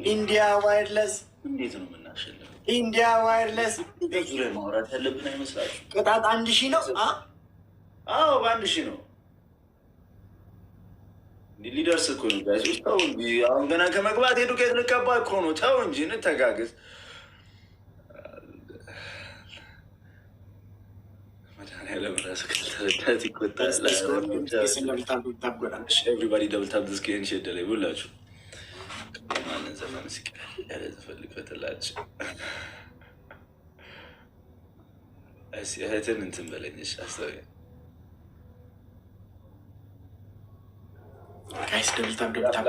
India wireless. India wireless. Katat andishino? Oh, bandishino. The leaders are going to guys. I'm gonna come back to get the Kaba Chrono Town, Gina Tagagas. Everybody double tap the screen shit. They will let you. Man is a fancy. That is a fully cut a latch. I see a head in Timberlake. Guys, double tap.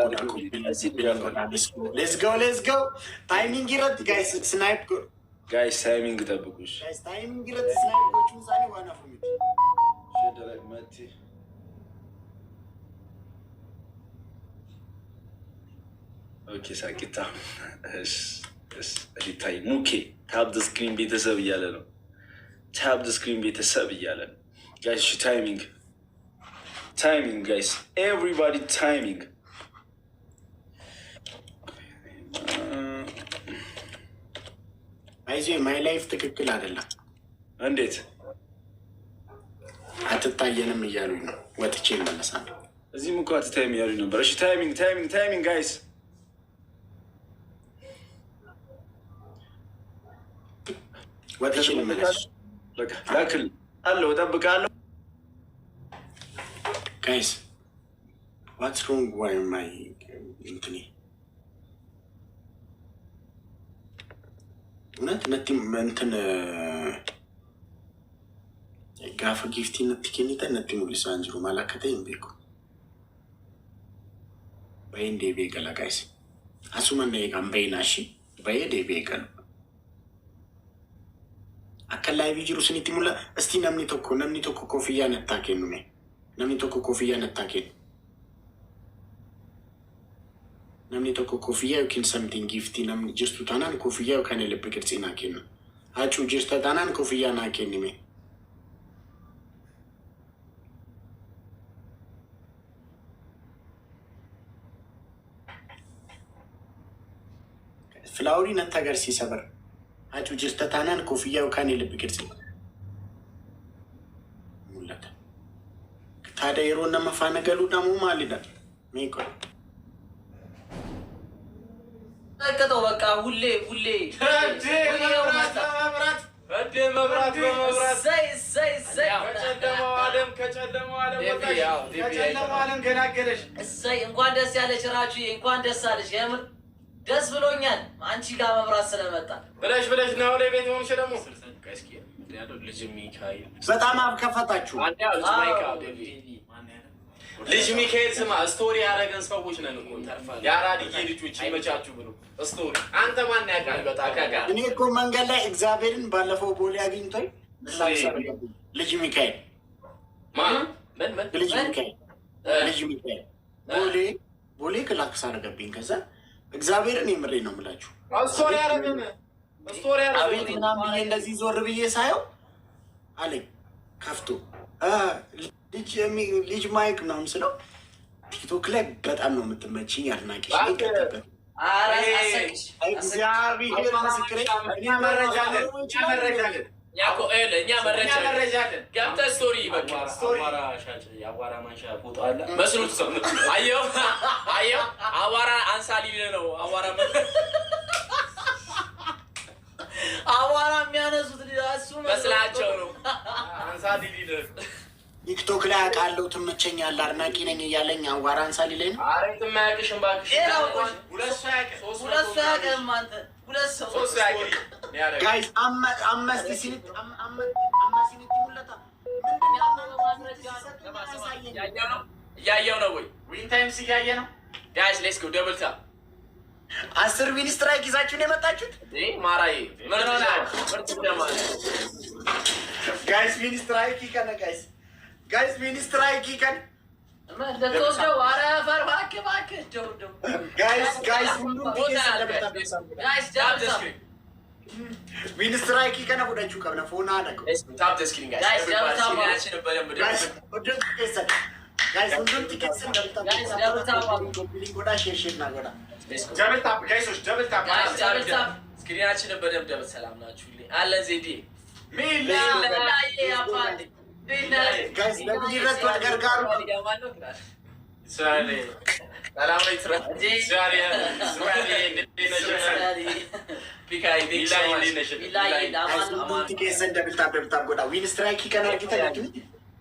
Let's go. Timing it, guys. Snipe. Guys, timing the bookish. Guys, timing it, snipe. Go choose anyone of me. Should like Matty. Okay, Sakita. Yes. Time. Okay. Tap the screen, beat the sub yellow. Tap the screen, beat the sub yellow. Guys, timing. Timing, guys. Everybody timing. My life ትክክል አይደለም። እንዴት አትታየንም እያሉኝ ነው። ወጥቼ እመለሳለሁ። እዚህም እኮ አትታይም እያሉኝ ነበር። እሺ ታይሚንግ ጋይስ። ወጥቼ እመለስ። በቃ ላክል አለው እጠብቃለሁ። ጋይስ ዋትስ ሮንግ ዋይ ማይ እንትኒ እንትን ጋፈ ጊፍቲ ነትኬኒተ ነቲ ሙሊሳ አንጅሩ ማላከተ ይምቤኩ በይንዴ ቤገላ ጋይስ አሱመነ የጋም በይናሺ በየዴ ቤገል አከላይ ቢጅሩ ስኒቲ ሙላ እስቲ ነምኒ ቶኮ ኮፍያ ነታኬኑ ነ ነምኒ ቶኮ ኮፍያ ነታኬኑ namni tokko koofiyyaa yookiin something giftii namni jirtu taanaan koofiyyaa yookaan elebbi qirxii naa kennu. Hacuu jirta taanaan koofiyyaa naa kennime. Filaawurii natti agarsiisa bara. Hacuu jirta taanaan koofiyyaa yookaan elebbi qirxii mul'ata. Taada yeroo nama faana galuudha moo maalidha? Meeqa? ከተው በቃ ሁሌ መብራት ከጨለማው ዓለም ገላገለሽ። እሰይ እንኳን ደስ ያለሽ ራቹ፣ እንኳን ደስ አለሽ። የምር ደስ ብሎኛል አንቺ ጋር መብራት ስለመጣ ብለሽ ነው ላይ ቤት ሆንሽ ደግሞ ልጅ ሚካኤል በጣም አብከፈታችሁ። ልጅ ሚካኤል ስማ ስቶሪ ያደረገን ሰዎች ነን እኮ ያራዲጌ ልጆች ይመቻችሁ ብሎ ስቶሪ አንተ ማን ያውቃል? በጣም እኔ እኮ መንገድ ላይ እግዚአብሔርን ባለፈው ቦሌ አግኝቶኝ ልጅ ሚካኤል ልጅ ሚካኤል ቦሌ ክላክስ አደረገብኝ። ከዛ እግዚአብሔርን የምሬ ነው የምላችሁ ስቶሪ ያደረገን አቤት ምናምን ብዬ እንደዚህ ዞር ብዬ ሳየው አለኝ ከፍቶ ልጅ ማይክ ምናምን ስለው ቲክቶክ ላይ በጣም ነው የምትመችኝ፣ አድናቂ እግዚአብሔር ምስክሬ። እኛ መረጃ አለን ገብተህ ስቶሪ የአቧራ ማንሻ ፎቶ አለ መስሎት ሰው አየው አቧራ አንሳ ሊል ነው። አቧራ የሚያነሱት እሱ መስላቸው ነው። አንሳ ሊል ቲክቶክ ላይ አውቃለሁ ትመቸኛለህ አድናቂ ነኝ እያለኝ አዋራ አንሳ ሊለኝ ነው። ኧረ ትማያቅሽም እባክሽ ሁለት ሰው ያውቅም አንተ ሁለት ሰው ጋይስ አምስት ሲኒት ሙለታ እያየው ነው ወይ ዊን ታይምስ እያየ ነው። ጋይስ ሌትስ ጎ ደብል ታፕ 10 ዊን ስትራይክ ይዛችሁን የመጣችሁት ማራዬ ምርጥ ደማ ጋይስ ዊን ስትራይክ ይከነ ጋይስ ሚኒስትር አይኪከን እንደተወደው አረ ፈርባክ ጋይስ ሁሉም ሚኒስትር አይኪከን ወዳችሁ ከብለ ፎና አደረገው ታፕ ደስክሪንግ ጋይስ ጋይስ ሁሉም ቲኬት እንደምታውቁ ጋይስ ደብል ታፕ ጎዳ ሼርና ጎዳ ደብል ታፕ ጋይሶች ደብል ታፕ ስክሪናችንን በደምብ ደብል ሰላም ናችሁልኝ አለ ዜዲ ሚላ ያፋንዲ ጋይስ ለቢረት ወልገርጋሩ ዛሬ ሰላም ላይ ትራ ዛሬ ፒካይ ዲክስ ቲኬት እንደምታውቁ ጎዳ ዊን ስትራይክ ከነርጊተኝ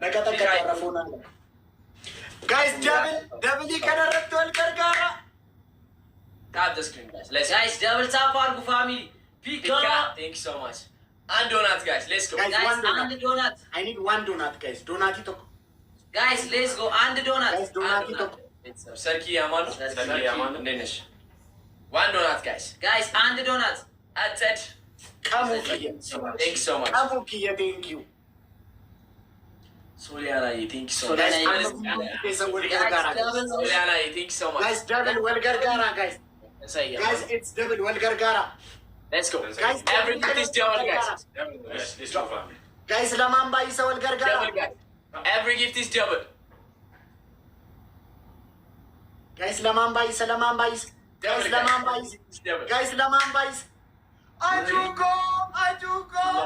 ነቀጠቀ ተረፎና ጋይስ ደብል ከነረቱ ወልገርጋራ ታፕ ዘ ስክሪን ጋይስ ደብል ታፕ አድርጉ ፋሚሊ ፒካ ቴንክ ዩ ሶ ማች አንድ ዶናት ጋይስ ሌትስ ጎ ጋይስ አንድ ዶናት አይ ኒድ ዋን ዶናት ጋይስ ዶናት ይቶክ ጋይስ ሌትስ ጎ አንድ ዶናት ጋይስ ዶናት ይቶክ ሰርኪ ያማኑ እንደነሽ ዋን ዶናት ጋይስ አንድ ዶናት አትድ ካሙኪየ ቴንክ ዩ ሶ ማች ካሙኪየ ቴንክ ዩ ሶሊያና ቴንክ ዩ ሶ ማች ሶሊያና ቴንክ ዩ ሶ ማች ጋይስ ደብል ወልገርጋራ ጋይስ ጋይስ ኢትስ ደብል ወልገርጋራ ሌትስ ጎ Guys, ኤቭሪቲንግ ኢዝ ደብል ጋይስ ለማን ባይሰ ወልገርጋራ ኤቭሪ ጊፍት ኢዝ ደብል ጋይስ ለማን ባይሰ ጋይስ ለማን ባይሰ አጁኮ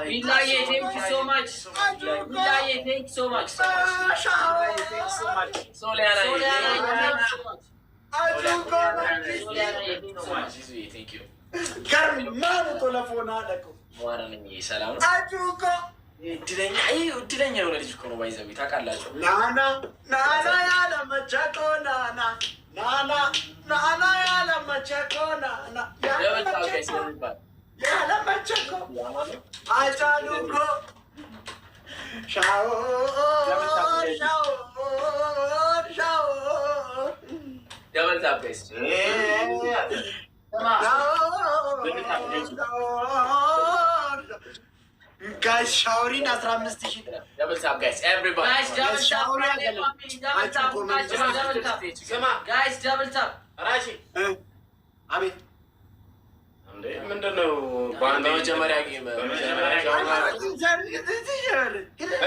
ቢላዬ ቴንክ ዩ ሶ ማች ቢላዬ ቴንክ ዩ ሶ ማች ሶሊያና አጁኮ ቴንክ ዩ ገርማሙ ቶለፎና አለኩ ዋራነኝ ሰላም አጁኮ እድለኛ የሆነ ልጅ እኮ ነው ባይዘው ታውቃላችሁ ናና ያለ መቸኮ ናና ያለ መቸኮ ናና ደብል ታፕ ጋይስ ይባል ያለ መቸኮ አጫሉኮ ሻው ደብል ታፕ ጋይስ ጋይስ ሻውሪን 15,000 ደብል ታፕ ጋይስ ኤቭሪባዲ ጋይስ ደብል ታፕ ራሺ አቤት ምንድነው በመጀመሪያ ጌም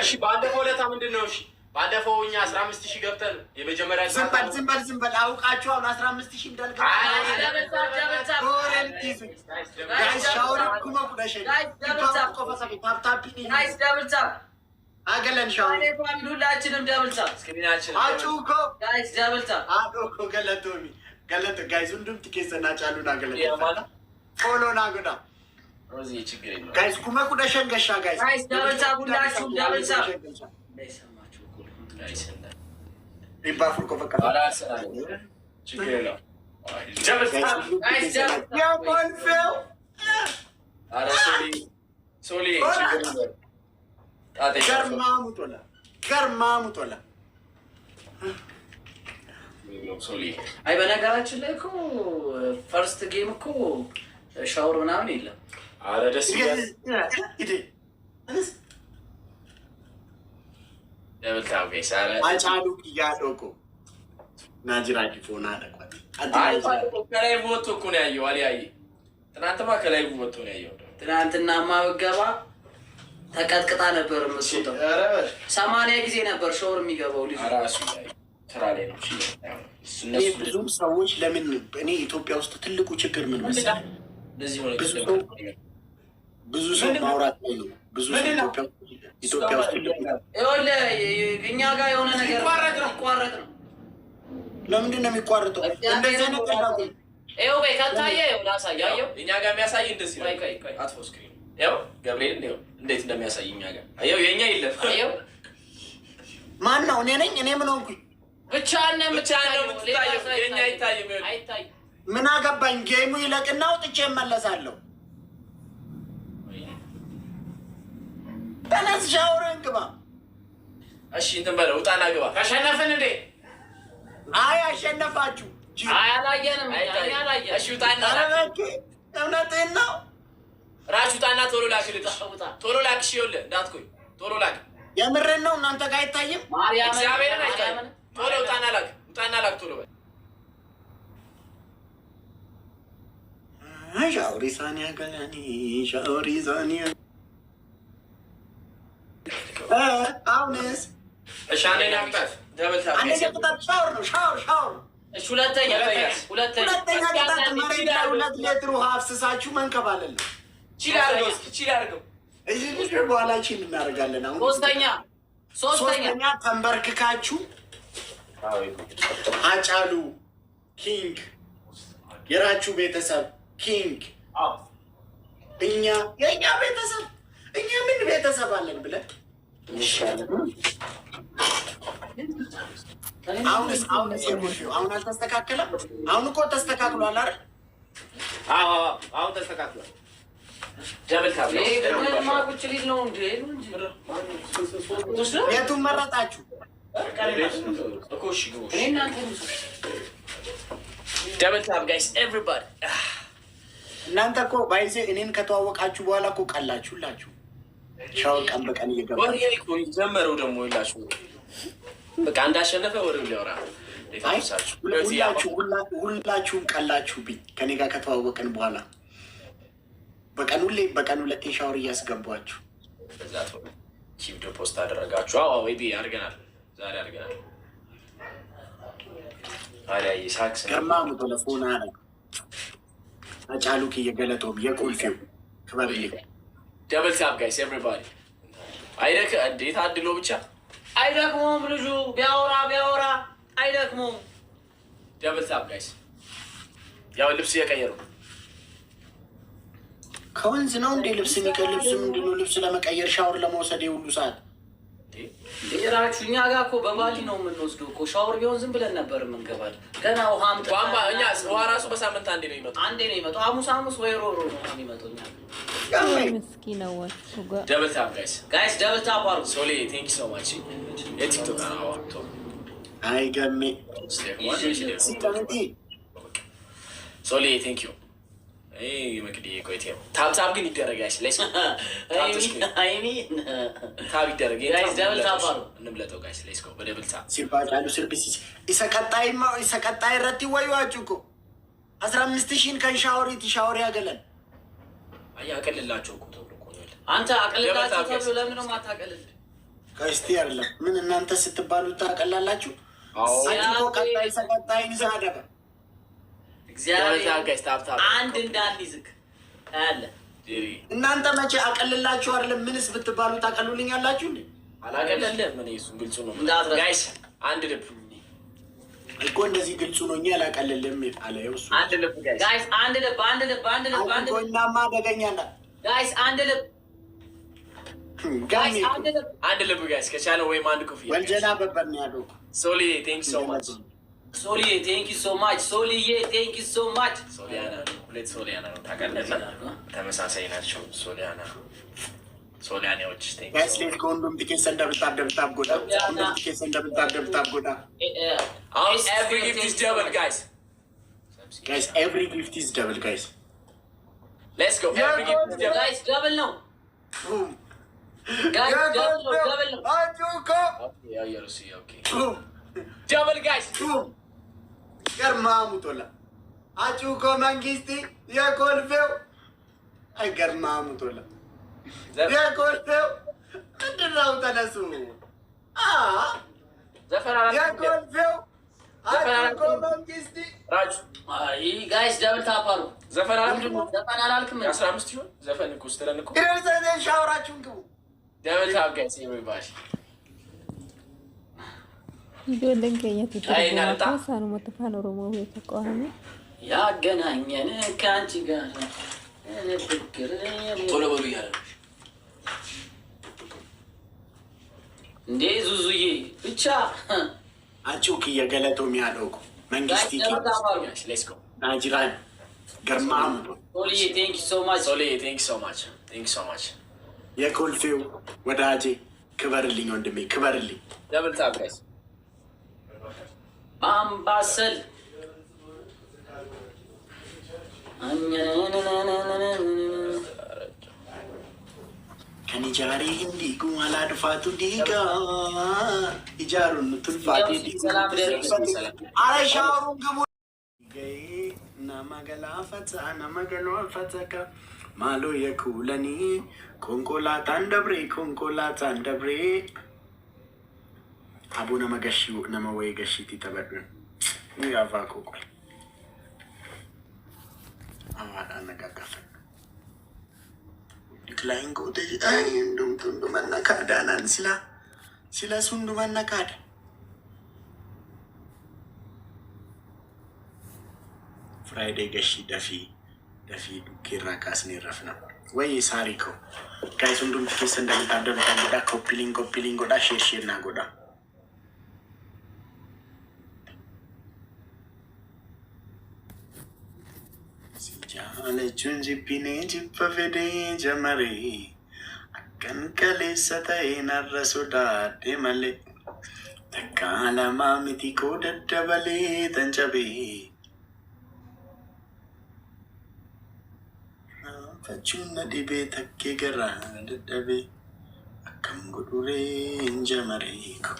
እሺ ባለፈው ዕለት ምንድነው እሺ ባለፈው እኛ 15,000 ገብተን የመጀመሪያ ዝም በል አውቃችሁ አሁን 15,000 እንዳልገባ ጋይስ ሻውሪን ኩማ ኩዳሽ አገለን ሻውሪን ሁላችንም ደብል ታፕ ስክሪናችን አጩኮ ጋይስ ደብል ታፕ አጩኮ ገለቶሚ ጋይስ ሁንዱም ቲኬሰና ጫሉና ገለቶ ፎሎና ጎዳ ሮዚ ችግር የለውም ጋይስ ኩማ ኩዳሽን ገሻ ጋይስ ደብል ታፕ ሁላችሁም ደብል ታፕ ይባፉር ኮፈካ ችግር የለውም ያቆልፈው ኧረ ሶሊ ችግር የለውም ገርማሙጦላ ሶሊ አይ በነገራችን ላይ እኮ ፈርስት ጌም እኮ ሻወር ምናምን የለም ኧረ ደስ ይላል ደብል ታፕ ጋይስ ኧረ አጫሉ እያዶቆ ናጅራጅ ፎና አደቋት ከላይ ወጥቶ እኮ ነው ያየው አልያየ ትናንትማ ከላይ ወጥቶ ነው ያየው ትናንትናማ ብገባ ተቀጥቅጣ ነበር የምትወጣው 80 ጊዜ ነበር ሻወር የሚገባው ልጅ ራሱ ስራ ላይ ነው ብዙ ሰዎች ለምን እኔ ኢትዮጵያ ውስጥ ትልቁ ችግር ምን መሰለህ ብዙ ሰው ማውራት ላይ ነው ብዙ ሰው ኢትዮጵያ ውስጥ ይኸውልህ እኛ ጋር የሆነ ነገር ይቋረጥ ነው ለምንድን ነው የሚቋረጠው እንደዚህ ነው ይኸው በይ ከታየ ይኸው ላሳየው እኛ ጋር የሚያሳይ እንደዚህ ነው አጥፎ ስክሪን ይኸው ገብርኤል ይኸው እንዴት እንደሚያሳይ እኛ ጋር ይኸው የኛ የለም ይኸው ማን ነው እኔ ነኝ እኔ ምን ሆንኩኝ ብቻ ነው የምታየው የኛ አይታይም ምን አገባኝ ጌሙ ይለቅና ወጥቼ እመለሳለሁ ተነስ ሻወርን ግባ እሺ እንትን በለው ውጣና ግባ ተሸነፍን እንዴ አይ አሸነፋችሁ አይ አላየንም እሺ ውጣና እውነትህን ነው ራሱ ውጣና ቶሎ ላክልኝ ቶሎ ላክሽ ይኸውልህ እንዳትቆይ ቶሎ ላክ የምሬን ነው እናንተ ጋር አይታይም እግዚአብሔርን አይታይም ቶሎ ውጣና ላክ ቶሎ በል ሻውሪ ሳኒያ ገላኒ ሻውሪ ሳኒያ አሁንስ እሻኔ ናምጣት አንደኛ ቅጣት ሻወር ነው። ሻወር እሺ። ሁለተኛ ቅጣት መሬት ላይ 2 ሊትር ውሃ አፍስሳችሁ መንከባለል ነው። ቺል አድርገው እዚህ ልጅ በኋላ ቺል እናደርጋለን። አሁን ሶስተኛ ተንበርክካችሁ አጫሉ ኪንግ የራችሁ ቤተሰብ ኪንግ የእኛ ቤተሰብ እኛ ምን ቤተሰብ አለን ብለን አሁን አልተስተካከለም። አሁን እኮ ተስተካክሏል አይደል? አሁን ተስተካክሏል። የቱን መረጣችሁ? እናንተ እኮ ባይዜ እኔን ከተዋወቃችሁ በኋላ እኮ ቀላችሁላችሁ። ሻወር ቀን በቀን እየገባ ጀመረው ደግሞ ይላችሁ በቃ እንዳሸነፈ ወሬ ሊያወራ ሁላችሁም ቀላችሁብኝ። ከኔ ጋር ከተዋወቅን በኋላ በቀን 2 ሻወር እያስገባችሁ ቪዲዮ ፖስት አደረጋችሁ። ወይ አድርገናል፣ ዛሬ አድርገናል። ሳክስ ገርማሙ ቴሌፎን አለ አጫሉክ እየገለጠውም የቁልፊው ክበርልኝ። ደብል ታፕ ጋይስ ኤቭሪባዲ። አይደክ እንዴት አድሎ ብቻ አይደክሞም። ልጁ ቢያወራ አይደክሞም። ደብል ታፕ ጋይስ። ያው ልብስ እየቀየሩ ከወንዝ ነው እንዴ ልብስ የሚቀር? ልብስ ምንድነው? ልብስ ለመቀየር ሻወር ለመውሰድ የሁሉ ሰዓት ራችሁ እኛ ጋር እኮ በባሊ ነው የምንወስደው እኮ። ሻወር ቢሆን ዝም ብለን ነበር የምንገባል። ገና ውሃም እኛ ውሃ ራሱ በሳምንት አንዴ ነው የሚመጣው። ሐሙስ ወይ ሮሮ ነው የሚመጣው። እኛ ደብል ታፕ ጋይስ ደብል ታፕ አድርጉ። ሶሊ ቴንክ ሶ ማች የቲክቶክ አዋቶ አይገሜ ሶሊ ቴንክ ዩ መቅዲ ቆይቴ ታፕ ግን ይደረጋሽ ለስ ታፕ ይደረግ እንብለጠው ጋይስ ሌስ ጎ በደብል ታፕ ሲባጫሉ ስርብሲ ኢሰቀጣይ ረቲ ወይዋችሁ እኮ 15,000 ከሻወሪት ሻወር ያገለን አያቀልላችሁ እኮ ተብሎ እኮ ነው። አንተ አቀልላችሁ ተብሎ ለምን ነው ማታቀልል? ከስቲ አይደለም ምን እናንተ ስትባሉ ታቀላላችሁ? አዎ ቀጣይ ሰቀጣይ ይዛደበ እግዚአብሔር አንድ እንዳንይዝክ አለ። እናንተ መቼ አቀልላችሁ አይደለም? ምንስ ብትባሉ ታቀሉልኛላችሁ እንዴ? አላቀለለም። ምን እሱ ግልጹ ነው ጋይስ። አንድ ልብ እኮ እንደዚህ ግልጹ ነው። እኛ አላቀለለም አለ እሱ። አንድ ልብ ጋይስ፣ አንድ ልብ ቆይናማ አደገኛና ጋይስ፣ አንድ ልብ ጋይስ፣ አንድ ልብ ጋይስ። ከቻለ ወይም አንድ ኮፍያ ወልጀና በበን ያለው ሶሊ ቴንክ ሶ ማች ሶሊዬ ቴንክ ዩ ሶ ማች። ሶሊዬ ቴንክ ዩ ሶ ማች። ሶሊያና ሁለት ሶሊያና ነው ታውቃለህ፣ ተመሳሳይ ናቸው። ሶሊያናዎች ቴንክ ዩ ጋይስ። ሌት ኮንዶም ቲኬት ሰንደብታብ ጎዳ ኮንዶም ቲኬት ሰንደብታብ ጎዳ ኤቭሪ ጊፍት ኢዝ ደብል ጋይስ። ኤቭሪ ጊፍት ኢዝ ደብል ጋይስ። ሌትስ ጎ ኤቭሪ ጊፍት ኢዝ ደብል ጋይስ። ደብል ነው ጋይስ፣ ደብል ነው አጁኮ ያ የሩሲ ኦኬ ደብል ጋይስ። ገርማሙ ቶላ አጩኮ መንግስቲ የኮልፌው ገርማሙ ቶላ የኮልፌው ምንድነው? ተነሱ የኮልፌው አጩኮ መንግስቲ ጋይስ ደብል ታፓሩ ዘፈን አላልክም? 15 ይሁን ዘፈን እኮ ስትለን እኮ ሻወራችሁን ግቡ። ደብል ታፕ ጋይስ ኤቨሪባዲ ijoolleen keenyatti turte saanuma afaan oromoo beekamu ያገናኘን ከአንቺ ጋር ፍቅር ቶሎ በሉ እያለ እንዴ ዙዙዬ ብቻ አጩክ እየገለጠው የሚያደርጉ መንግስት ሌትስ ጎ ናጅራን ገርማሙ ሶሊዬ ቴንክ ሶ ማች። ሶሊዬ ቴንክ ሶ ማች ቴንክ ሶ ማች። የኮልፌው ወዳጄ ክበርልኝ፣ ወንድሜ ክበርልኝ። ደብል ታፕ ጋይስ። አምባሰል ከኒጃሪ እንዲ ጉማላ ድፋቱ ዲጋ ኢጃሩን ቱልፋቲ አረሻሩን ግቡ ናማገላፈታ ማሎ የኩለኒ ኮንኮላታን ደብሬ አቡነ መገሺው ነመወይ ገሺቲ ተበዱ ያቫኮ ቆይ አማራ ነጋጋፈ ዲክላይን ጎቴ አይ እንዱም መናካዳናን ሲላ ሱንዱ መናካዳ ፍራይዴ ገሺ ደፊ ዱኬራ ካስኔ ረፍና ወይ ሳሪኮ ጋይስ እንዱም ትኬስ እንደምታደም ታንዳ ኮፒሊንግ ጎዳ ሼርና ጎዳ Alechun jippine jippa fede jamare akkan kaleessatae narra sodaadhe male takka lama miti ko daddabale tancabe fachunna dibe takke gara daddabe akkam godhure jamare ko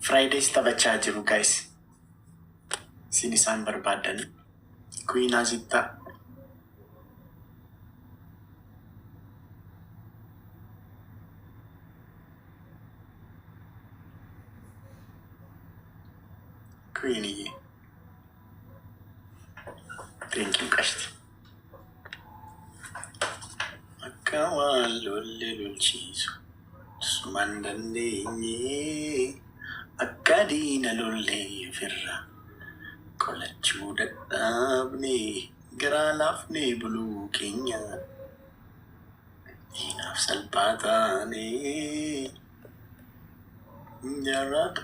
Fridays tabacha jiru guys. Sini san barbadan. Queen Azita. Queenie. Thank you, guys. Kawan lulul ciso sumandandinye akadina lulle firra kolachu dadabne gralafne bulu kenya inaf salpatane jarak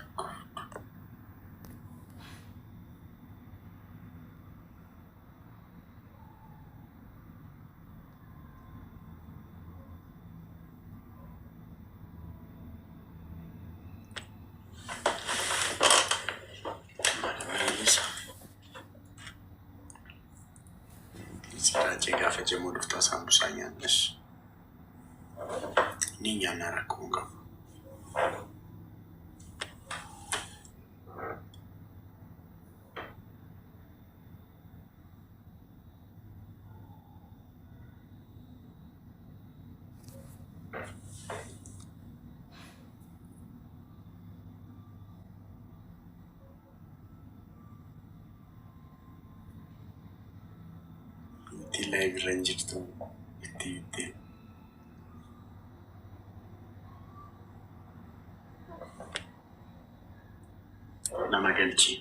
Jika fece mudah tak sampai saya nes. Ini yang naraku enggak. Live ranger tu itu nama gelci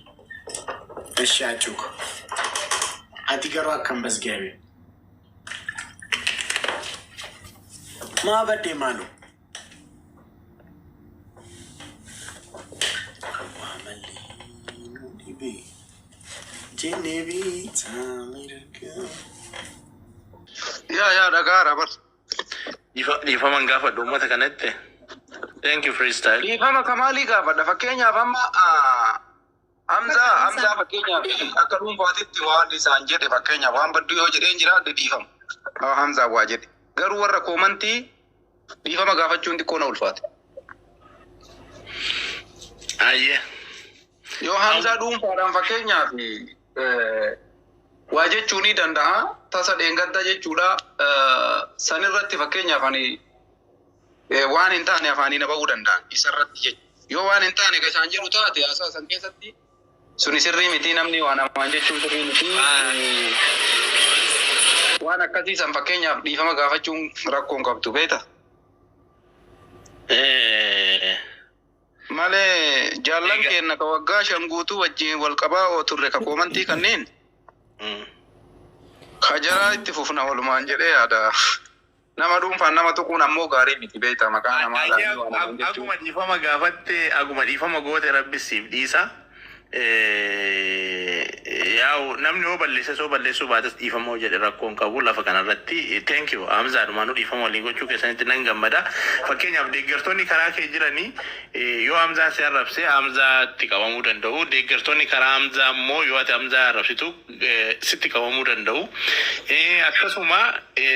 eshajuk atigaru akam basgawe ma bade manu kamali nudibe jenebi tamirka Ya, Dagara, but if I'm gafa do mata kanette. Thank you freestyle. if I'm a Kamaliga, but the Fakenya Vama Hamza Fakenya, Akarum Patiwa, this Anjet Fakenya, one but do you change out the Difam? Or Hamza Wajet. Garwara Komanti, Difama Gavachun the Konol Fat. Yeah. Yo Hamza Doom for Fakenya, Wajet Chuni Danda. Tasa dengar je cura sanirrat fakenya fani wan intane fani na baudanda isarrat je yo wan intane ka chanjiru taate asa sankesatti suni sirri miti namni wana manje chudri miti wana kasi sam fakenya di fama gafachun rakkon qabtu beta male jallan kenna ka wagga shangutu wajji wal qaba o turre ka komanti kanin Kajara itu fufna waluman jadi ada nama rumah nama tu kuna mau gari miti beta makanya malah. Aku mah di fama gafate, aku mah di fama gote rabbi sif disa. yaa'u namni yoo balleessa soo balleessuu baates dhiifamoo jedhe rakkoon qabu lafa kanarratti thank you Hamzaadhumaan dhiifama waliin gochuu keessanitti nan gammada. Fakkeenyaaf deeggartoonni karaa kee jiranii yoo Hamzaan si arrabse Hamzaatti qabamuu danda'u. Deeggartoonni karaa Hamzaa immoo yoo ati Hamzaa arrabsitu sitti qabamuu danda'u. Akkasuma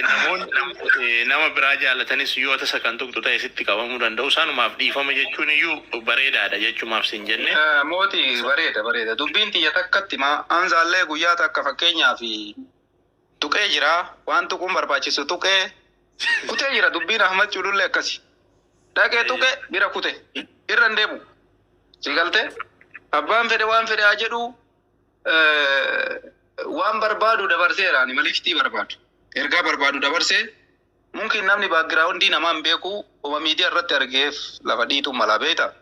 namoonni nama biraa jaalatanis yoo tasa kan tuqxu ta'e sitti qabamuu danda'u. Isaanumaaf dhiifama jechuun iyyuu bareedaadha jechuumaaf sin jenne. Mooti bareeda. Dubbiin xiyya takkatti Hamzaallee guyyaa takka fakkeenyaaf tuqee jira. Waan tuquun barbaachisu tuqee kutee jira. Dubbiin Ahmad Culullee akkasi. Dhaqee tuqee bira kute irra hin deemu. Sigalte abbaan fedhe waan fedhe haa jedhu waan barbaadu dabarseeraani maliktii barbaadu. Ergaa barbaadu dabarsee mungkin namni baagiraawundii namaan beeku oma miidiyaa irratti argeef lafa dhiitu mala beeta.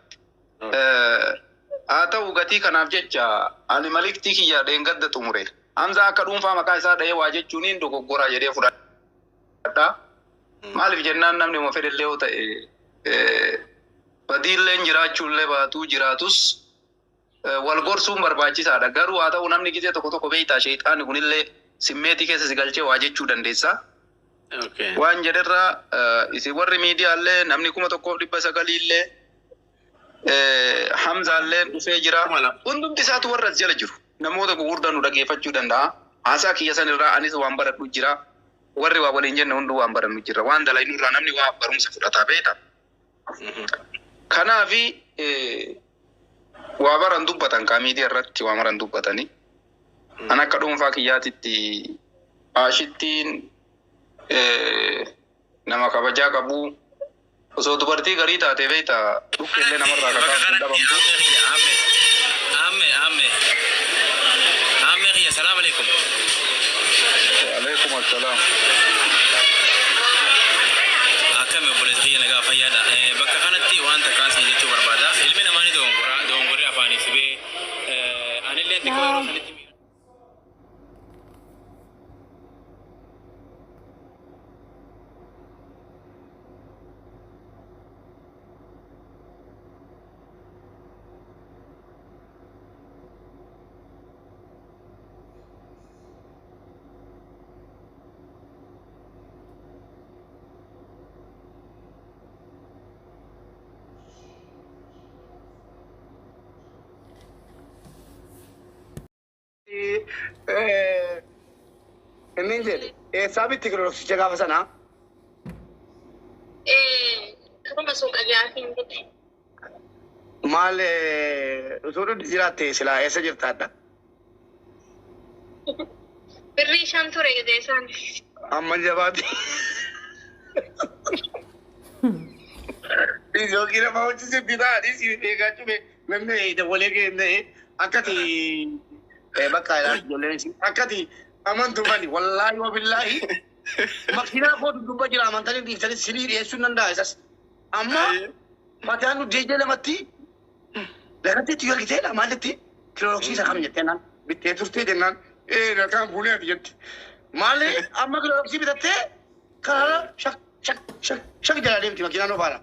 Haa ta'u gatii kanaaf jecha ani maliktii kiyya dheengadda xumure. Hamzaa akka dhuunfaa maqaa isaa dha'ee waa jechuun hin dogoggoraa jedhee fudhadha. Maaliif jennaan namni uma fedhellee yoo ta'e badiilleen jiraachuullee baatuu jiraatus wal gorsuun barbaachisaadha. Garuu haa ta'u namni gisee tokko beektaa sheexaanni kunillee simmeetii keessa si galchee waa jechuu dandeessa. Waan jedherraa isin warri miidiyaallee namni 1900 Hamzaalleen dhufee jira. Hundumti isaatu warra as jala jiru. Namoota gurguddaan nu dhaggeeffachuu danda'a. Haasaa kiyya sanirraa anis waan baradhu jira. Warri waa waliin jenne hunduu waan barannu jira. Waan dalaynuu irraa namni waa barumsa fudhataa beeta. Kanaafi waa baran dubbatan kaa miidiyaa irratti waa maran dubbatanii. An akka dhuunfaa kiyyaatitti Aashittiin nama kabajaa qabu. Osoo dubartii garii taate beektaa dhukkeellee namarraa kakaasu dhabamtu. Aameeriya salaam alaikum. Waalaikum assalaam. Akkami obboleessa nagaa fayyaadha. Bakka kanatti wanta kaasee jechuu barbaada. Ilmi namaa ni dogongoree afaanii sibee anillee xiqqoo yeroo sanitti. Ninjel, sabi tikro si jaga apa sana? Aku masuk aja hindi. Mal suruh dijirate sila ऐसे jirta ada. Permission tu rega desan. Amman jawab. Ini kira mau cisi bida di sini dega cuma memang itu boleh ke ini akati bakal lah jualan sini akati aman tu bani wallahi wabillahi makina ko dubba jira aman tadi di tadi sini dia sunanda esas amma matanu dejele mati lagati tu yagi tela malati kiloksi sa kami jetenan bitte turte denan nakam bule adiet male amma kiloksi bitate kala shak jala dem makina no bala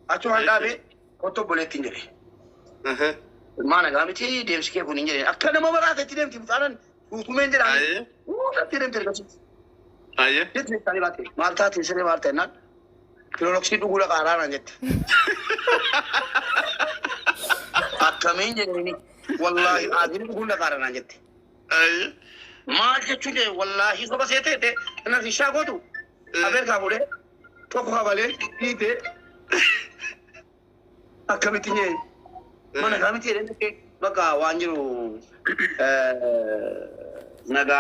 acu anda be koto bule tinjere mana gamiti dem ske kuninjere akana mabara te dem timtanan Hukumen je lagi. Nanti dem terkasih. Aye. Jadi tadi bate. Malta tisere Malta nak. Kiloksi tu gula karan anjet. Akamen je ni. Wallahi adil gula karan anjet. Aye. Malta cune wallahi so bas ete te. Na risha ko tu. Aber ka bole. To ko bale ite. Akamitinya. Mana kami tidak ke baka wanjuru naga